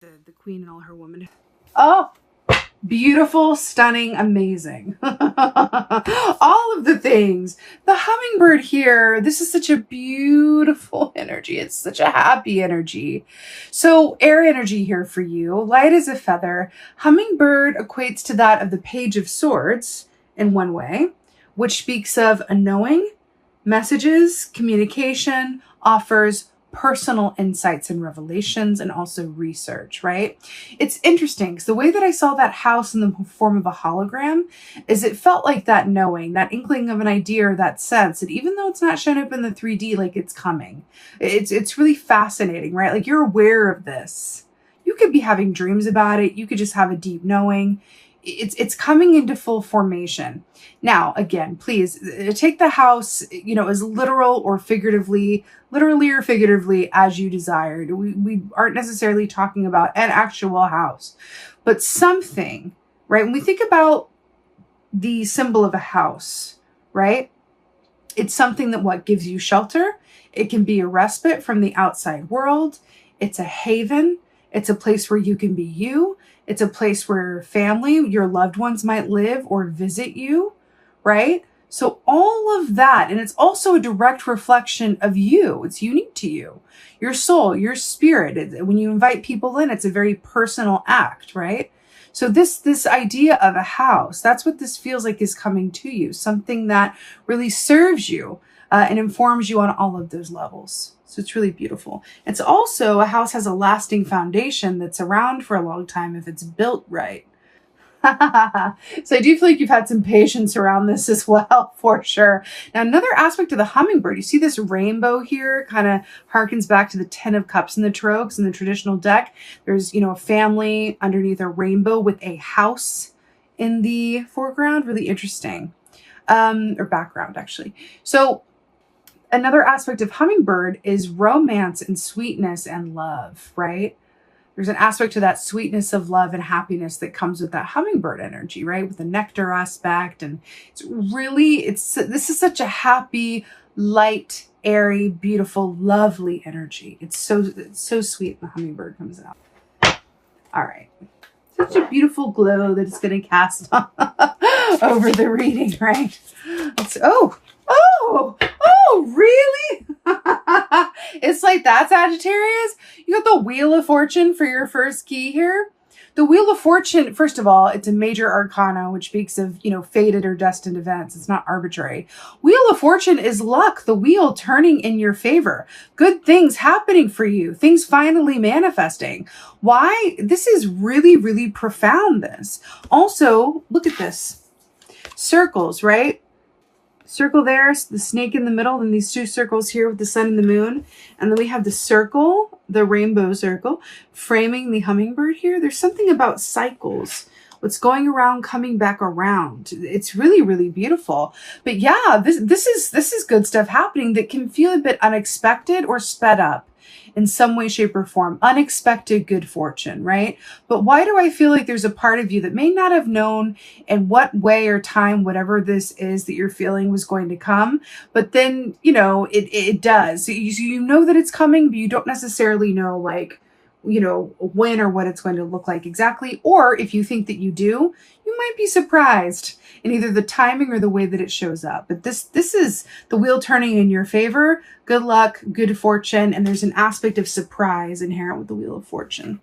the queen and all her women. Oh, beautiful, stunning, amazing. All of the things. The hummingbird here, this is such a beautiful energy. It's such a happy energy. So air energy here for you, light as a feather. Hummingbird equates to that of the Page of Swords in one way, which speaks of a knowing, messages, communication, offers, personal insights and revelations, and also research, right? It's interesting because the way that I saw that house in the form of a hologram is it felt like that knowing, that inkling of an idea or that sense that even though it's not shown up in the 3D, like it's coming. It's really fascinating, right? Like you're aware of this. You could be having dreams about it. You could just have a deep knowing. It's coming into full formation. Now, again, please take the house, as literal or figuratively as you desired. We aren't necessarily talking about an actual house, but something, right? When we think about the symbol of a house, right? It's something that what gives you shelter. It can be a respite from the outside world. It's a haven. It's a place where you can be you. It's a place where family, your loved ones might live or visit you, right? So all of that, and it's also a direct reflection of you. It's unique to you, your soul, your spirit. When you invite people in, it's a very personal act, right? So this idea of a house, that's what this feels like is coming to you, something that really serves you and informs you on all of those levels. So it's really beautiful. It's also, a house has a lasting foundation that's around for a long time if it's built right. So I do feel like you've had some patience around this as well, for sure. Now, another aspect of the hummingbird, you see this rainbow here, kind of harkens back to the 10 of Cups in the Tarot, in the traditional deck. There's, a family underneath a rainbow with a house in the foreground. Really interesting. Or background, actually. So another aspect of hummingbird is romance and sweetness and love, right? There's an aspect to that sweetness of love and happiness that comes with that hummingbird energy, right? With the nectar aspect. And this is such a happy, light, airy, beautiful, lovely energy. It's so sweet when the hummingbird comes out. All right. Such a beautiful glow that it's going to cast over the reading, right? Oh, really? It's like that, Sagittarius. You got the Wheel of Fortune for your first key here. The Wheel of Fortune, first of all, it's a major arcana, which speaks of, fated or destined events. It's not arbitrary. Wheel of Fortune is luck, the wheel turning in your favor. Good things happening for you. Things finally manifesting. Why? This is really, really profound, this. Also, look at this. Circles, right? Circle there, the snake in the middle, and these two circles here with the sun and the moon. And then we have the circle, the rainbow circle, framing the hummingbird here. There's something about cycles. What's going around, coming back around. It's really, really beautiful. But yeah, this is good stuff happening that can feel a bit unexpected or sped up in some way, shape, or form. Unexpected good fortune, right? But why do I feel like there's a part of you that may not have known in what way or time, whatever this is that you're feeling was going to come, but then, it does. You know that it's coming, but you don't necessarily know, when or what it's going to look like exactly. Or if you think that you do, you might be surprised in either the timing or the way that it shows up. But this is the wheel turning in your favor. Good luck, good fortune, and there's an aspect of surprise inherent with the Wheel of Fortune.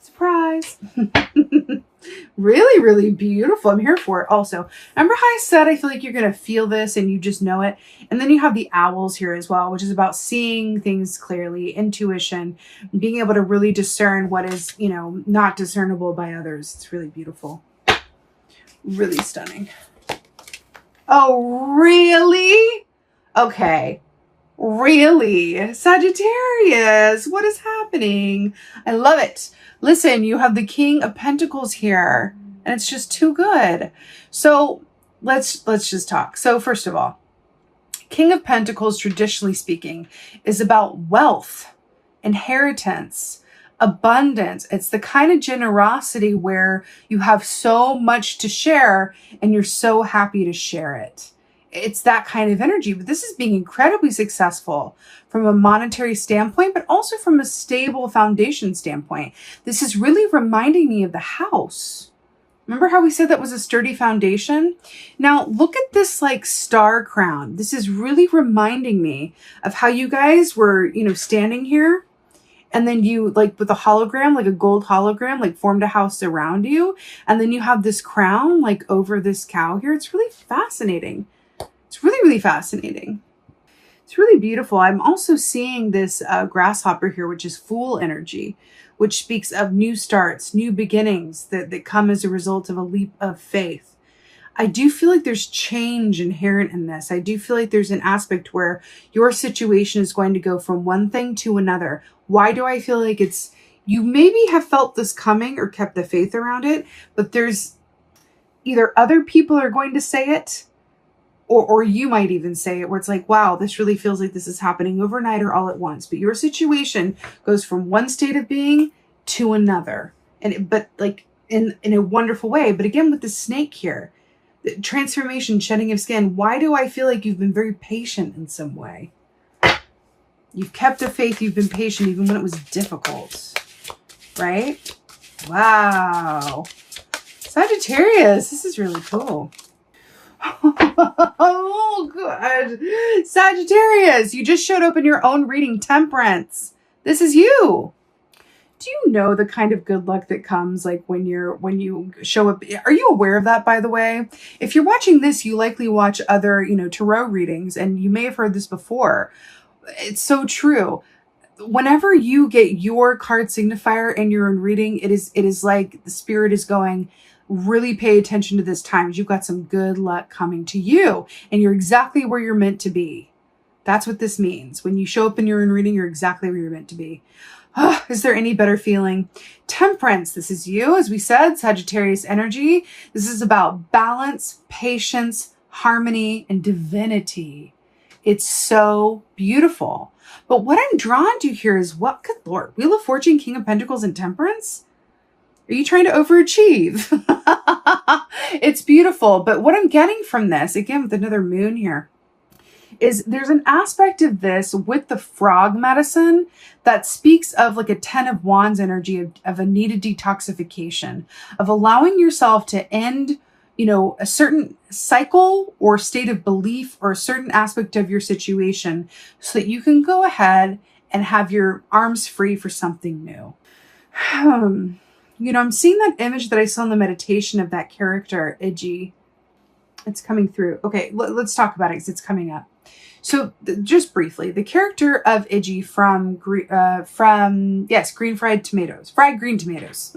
Surprise. Really, really beautiful. I'm here for it also. Remember how I said I feel like you're going to feel this and you just know it? And then you have the owls here as well, which is about seeing things clearly, intuition, being able to really discern what is, not discernible by others. It's really beautiful. Really stunning. Oh, really? Okay. Really? Sagittarius, what is happening? I love it. Listen, you have the King of Pentacles here, and it's just too good. So let's just talk. So first of all, King of Pentacles, traditionally speaking, is about wealth, inheritance, abundance. It's the kind of generosity where you have so much to share and you're so happy to share it. It's that kind of energy, but this is being incredibly successful from a monetary standpoint, but also from a stable foundation standpoint. This is really reminding me of the house. Remember how we said that was a sturdy foundation? Now look at this like star crown. This is really reminding me of how you guys were, you know, standing here, and then you like with a hologram, like a gold hologram, like formed a house around you. And then you have this crown like over this cow here. It's really fascinating. It's really, really fascinating. It's really beautiful. I'm also seeing this grasshopper here, which is Fool energy, which speaks of new starts, new beginnings that come as a result of a leap of faith. I do feel like there's change inherent in this. I do feel like there's an aspect where your situation is going to go from one thing to another. Why do I feel like it's, you maybe have felt this coming or kept the faith around it, but there's either other people are going to say it, or you might even say it, where it's like, wow, this really feels like this is happening overnight or all at once. But your situation goes from one state of being to another. But like in a wonderful way. But again, with the snake here, the transformation, shedding of skin, why do I feel like you've been very patient in some way? You've kept the faith, you've been patient even when it was difficult, right? Wow. Sagittarius, this is really cool. Oh, God. Sagittarius, you just showed up in your own reading, Temperance. This is you. Do you know the kind of good luck that comes like when you show up? Are you aware of that, by the way? If you're watching this, you likely watch other, you know, tarot readings, and you may have heard this before. It's so true. Whenever you get your card signifier and you're in reading, it is like the spirit is going, really pay attention to this time. You've got some good luck coming to you, and you're exactly where you're meant to be. That's what this means. When you show up and you're in reading, you're exactly where you're meant to be. Oh, is there any better feeling? Temperance, this is you, as we said, Sagittarius energy. This is about balance, patience, harmony, and divinity. It's so beautiful. But what I'm drawn to here is what, good Lord, Wheel of Fortune, King of Pentacles, and Temperance? Are you trying to overachieve? It's beautiful. But what I'm getting from this, again, with another moon here, is there's an aspect of this with the frog medicine that speaks of like a 10 of Wands energy of a needed detoxification, of allowing yourself to end, you know, a certain cycle or state of belief or a certain aspect of your situation so that you can go ahead and have your arms free for something new. You know, I'm seeing that image that I saw in the meditation of that character, Iggy. It's coming through. Okay, let's talk about it because it's coming up. So just briefly, the character of Iggy from fried green tomatoes.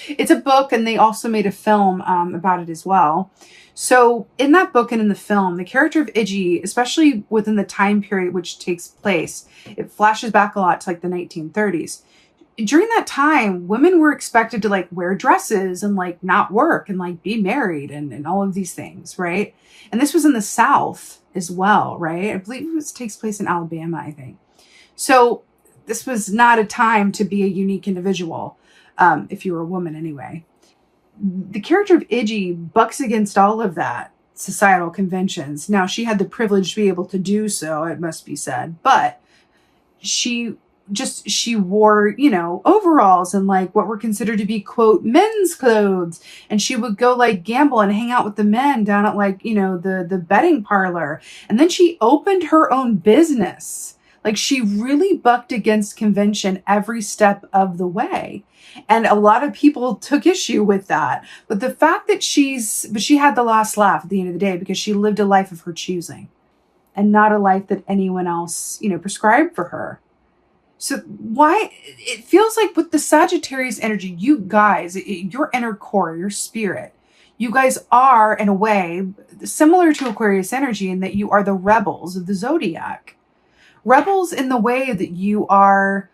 It's a book, and they also made a film about it as well. So in that book and in the film, the character of Iggy, especially within the time period which takes place, it flashes back a lot to like the 1930s. During that time, women were expected to like wear dresses and like not work and like be married and all of these things, right? And this was in the South as well, right? I believe it takes place in Alabama, I think. So this was not a time to be a unique individual, if you were a woman anyway. The character of Iggy bucks against all of that societal conventions. Now, she had the privilege to be able to do so, it must be said, but she wore, you know, overalls and like what were considered to be, quote, men's clothes. And she would go like gamble and hang out with the men down at like, you know, the betting parlor. And then she opened her own business. Like she really bucked against convention every step of the way. And a lot of people took issue with that. But the fact that she had the last laugh at the end of the day because she lived a life of her choosing and not a life that anyone else, you know, prescribed for her. So why it feels like with the Sagittarius energy, you guys, your inner core, your spirit, you guys are in a way similar to Aquarius energy in that you are the rebels of the zodiac. Rebels in the way that you are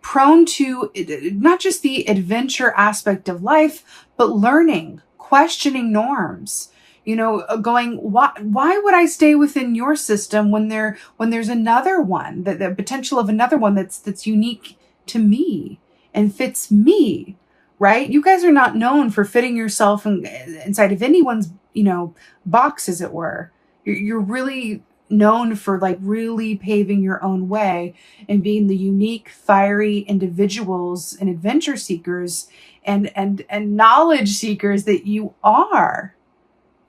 prone to not just the adventure aspect of life, but learning, questioning norms. You know, going, why would I stay within your system when there's another one, the potential of another one that's unique to me and fits me, right? You guys are not known for fitting yourself inside of anyone's, you know, box, as it were. You're really known for like really paving your own way and being the unique, fiery individuals and adventure seekers and knowledge seekers that you are,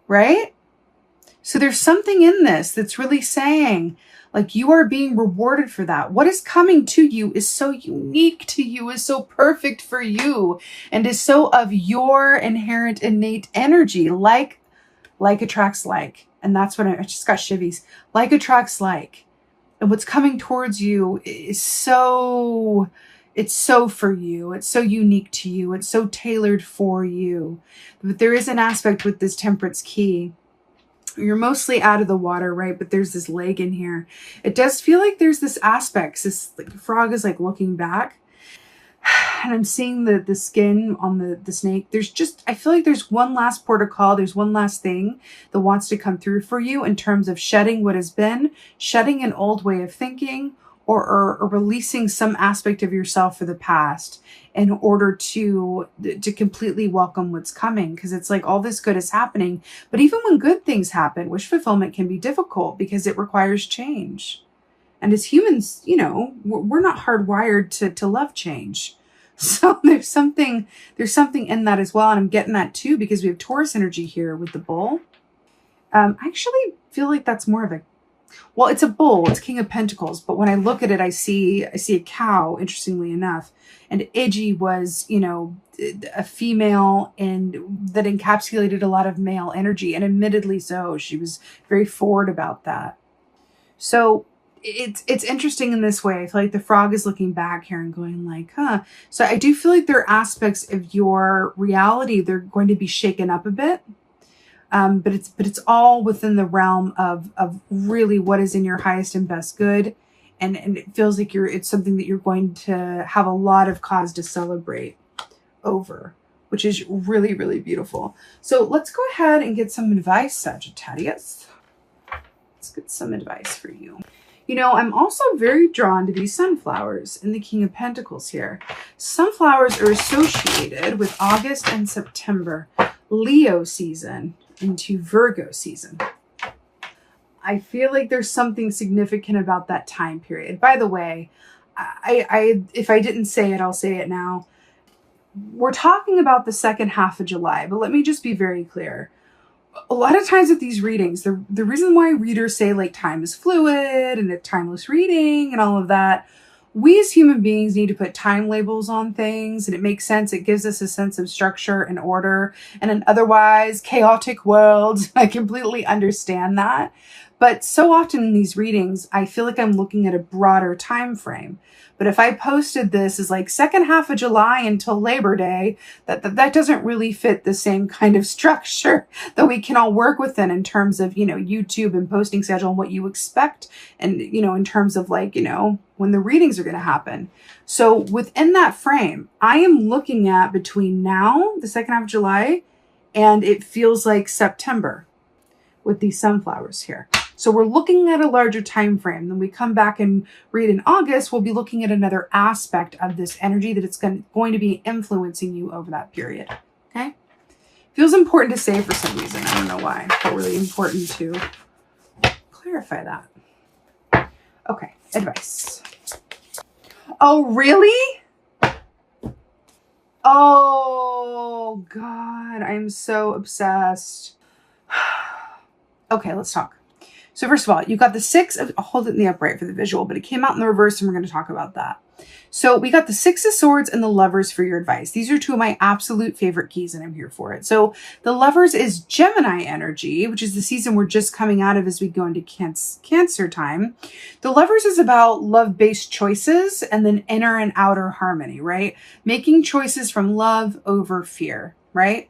right? So there's something in this that's really saying like you are being rewarded for that. What is coming to you is so unique to you, is so perfect for you, and is so of your inherent innate energy, like attracts like. And that's what I just got shivies. Like attracts like. And what's coming towards you is so, it's so for you. It's so unique to you. It's so tailored for you. But there is an aspect with this Temperance key. You're mostly out of the water, right? But there's this leg in here. It does feel like there's this aspect. This like, frog is like looking back. And I'm seeing the skin on the snake. There's just, I feel like there's one last port of call. There's one last thing that wants to come through for you in terms of shedding what has been, shedding an old way of thinking, or releasing some aspect of yourself for the past in order to completely welcome what's coming. Because it's like all this good is happening. But even when good things happen, wish fulfillment can be difficult because it requires change. And as humans, you know, we're not hardwired to love change. So there's something in that as well. And I'm getting that too, because we have Taurus energy here with the bull. I actually feel like that's more of a, well, it's a bull, it's King of Pentacles. But when I look at it, I see a cow, interestingly enough. And Iggy was, you know, a female and that encapsulated a lot of male energy. And admittedly so, she was very forward about that. So it's interesting in this way. I feel like the frog is looking back here and going like, huh. So I do feel like there are aspects of your reality, they're going to be shaken up a bit. But it's all within the realm of really what is in your highest and best good. And it feels like it's something that you're going to have a lot of cause to celebrate over, which is really, really beautiful. So let's go ahead and get some advice, Sagittarius. Let's get some advice for you. You know, I'm also very drawn to these sunflowers in the King of Pentacles here. Sunflowers are associated with August and September, Leo season into Virgo season. I feel like there's something significant about that time period. By the way, if I didn't say it, I'll say it now. We're talking about the second half of July, but let me just be very clear. A lot of times with these readings, the reason why readers say like time is fluid and a timeless reading and all of that, we as human beings need to put time labels on things, and it makes sense. It gives us a sense of structure and order in an otherwise chaotic world. I completely understand that. But so often in these readings, I feel like I'm looking at a broader time frame. But if I posted this as like second half of July until Labor Day, that doesn't really fit the same kind of structure that we can all work within in terms of, you know, YouTube and posting schedule and what you expect. And, you know, in terms of like, you know, when the readings are going to happen. So within that frame, I am looking at between now, the second half of July, and it feels like September with these sunflowers here. So we're looking at a larger time frame. Then we come back and read in August, we'll be looking at another aspect of this energy that it's going to be influencing you over that period. Okay? Feels important to say for some reason. I don't know why. But really important to clarify that. Okay, advice. Oh, really? Oh, God. I'm so obsessed. Okay, let's talk. So first of all, you got the six of, I'll hold it in the upright for the visual, but it came out in the reverse and we're going to talk about that. So we got the Six of Swords and the Lovers for your advice. These are two of my absolute favorite keys and I'm here for it. So the Lovers is Gemini energy, which is the season we're just coming out of as we go into Cancer time. The Lovers is about love-based choices and then inner and outer harmony, right? Making choices from love over fear, right?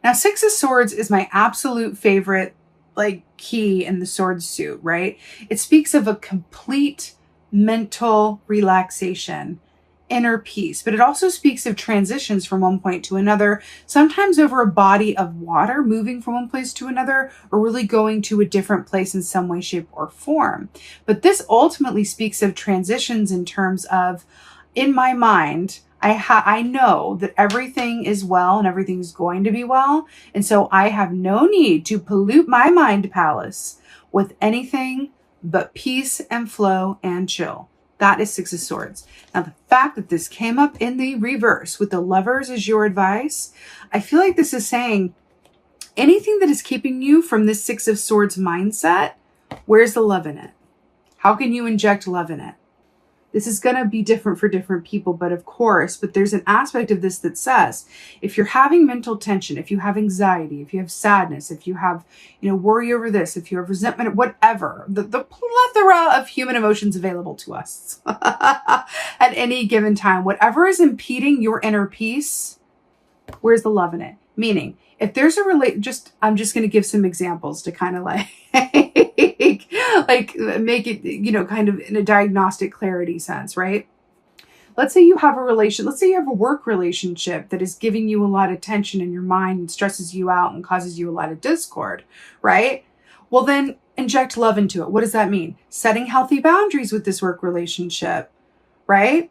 Now, Six of Swords is my absolute favorite like key in the sword suit, right? It speaks of a complete mental relaxation, inner peace, but it also speaks of transitions from one point to another, sometimes over a body of water, moving from one place to another, or really going to a different place in some way, shape, or form. But this ultimately speaks of transitions in terms of, in my mind, I know that everything is well and everything's going to be well. And so I have no need to pollute my mind palace with anything but peace and flow and chill. That is Six of Swords. Now, the fact that this came up in the reverse with the Lovers as your advice, I feel like this is saying anything that is keeping you from this Six of Swords mindset, where's the love in it? How can you inject love in it? This is going to be different for different people, but there's an aspect of this that says, if you're having mental tension, if you have anxiety, if you have sadness, if you have, worry over this, if you have resentment, whatever, the plethora of human emotions available to us at any given time, whatever is impeding your inner peace, where's the love in it? Meaning, if there's I'm just going to give some examples to kind of like make it, kind of in a diagnostic clarity sense, right? Let's say you have a work relationship that is giving you a lot of tension in your mind and stresses you out and causes you a lot of discord, right? Well, then inject love into it. What does that mean? Setting healthy boundaries with this work relationship, right?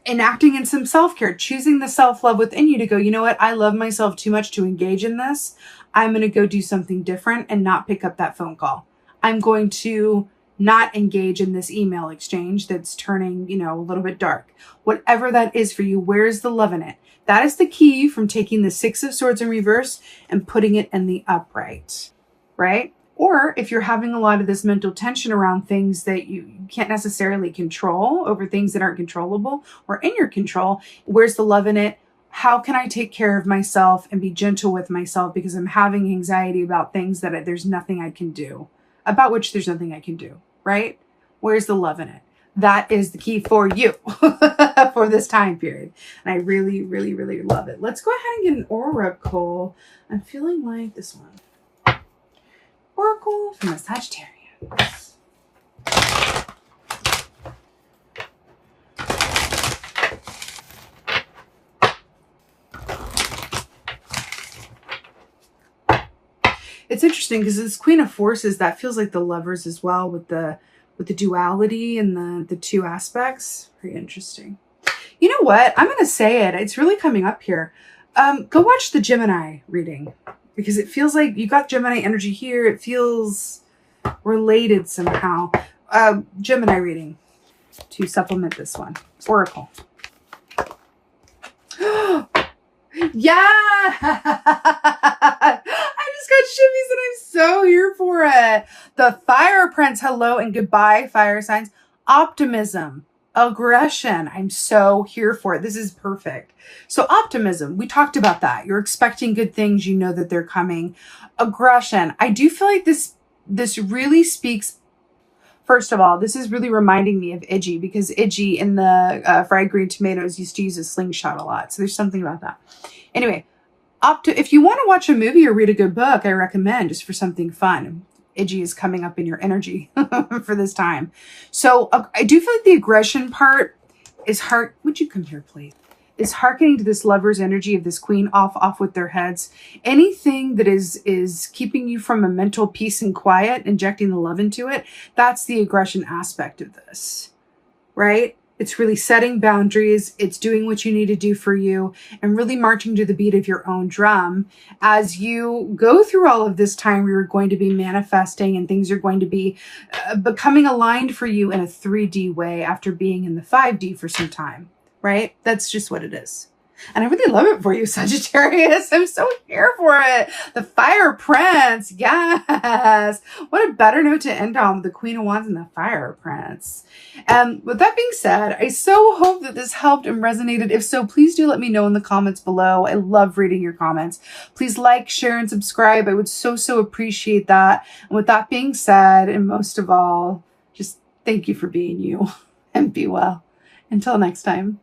Enacting in some self-care, choosing the self-love within you to go, you know what? I love myself too much to engage in this. I'm going to go do something different and not pick up that phone call. I'm going to not engage in this email exchange that's turning, a little bit dark. Whatever that is for you, where's the love in it? That is the key from taking the Six of Swords in reverse and putting it in the upright, right? Or if you're having a lot of this mental tension around things that you can't necessarily control, over things that aren't controllable or in your control, where's the love in it? How can I take care of myself and be gentle with myself because I'm having anxiety about things that there's nothing I can do, right? Where's the love in it? That is the key for you for this time period. And I really, really, really love it. Let's go ahead and get an oracle. I'm feeling like this one. Oracle from the Sagittarius. It's interesting because this Queen of Forces, that feels like the Lovers as well, with the duality and the two aspects. Very interesting. You know what? I'm going to say it. It's really coming up here. Go watch the Gemini reading, because it feels like you got Gemini energy here. It feels related somehow. Gemini reading to supplement this one. Oracle. Yeah! I just got shimmies and I'm so here for it. The Fire Prince, hello and goodbye, fire signs. Optimism, aggression. I'm so here for it. This is perfect. So optimism, we talked about that. You're expecting good things. You know that they're coming. Aggression. I do feel like this really speaks. First of all, this is really reminding me of Iggy, because Iggy in the Fried Green Tomatoes used to use a slingshot a lot. So there's something about that. Anyway, if you want to watch a movie or read a good book, I recommend, just for something fun. Iggy is coming up in your energy for this time. So I do feel like the aggression part is hard. Would you come here, please? Is hearkening to this Lover's energy of this Queen off with their heads. Anything that is keeping you from a mental peace and quiet, injecting the love into it, that's the aggression aspect of this, right? It's really setting boundaries. It's doing what you need to do for you and really marching to the beat of your own drum as you go through all of this time where you're going to be manifesting and things are going to be becoming aligned for you in a 3D way after being in the 5D for some time, right? That's just what it is. And I really love it for you, Sagittarius. I'm so here for it. The Fire Prince. Yes. What a better note to end on with the Queen of Wands and the Fire Prince. With that being said, I so hope that this helped and resonated. If so, please do let me know in the comments below. I love reading your comments. Please like, share, and subscribe. I would so appreciate that. And with that being said, and most of all, just thank you for being you and be well. Until next time.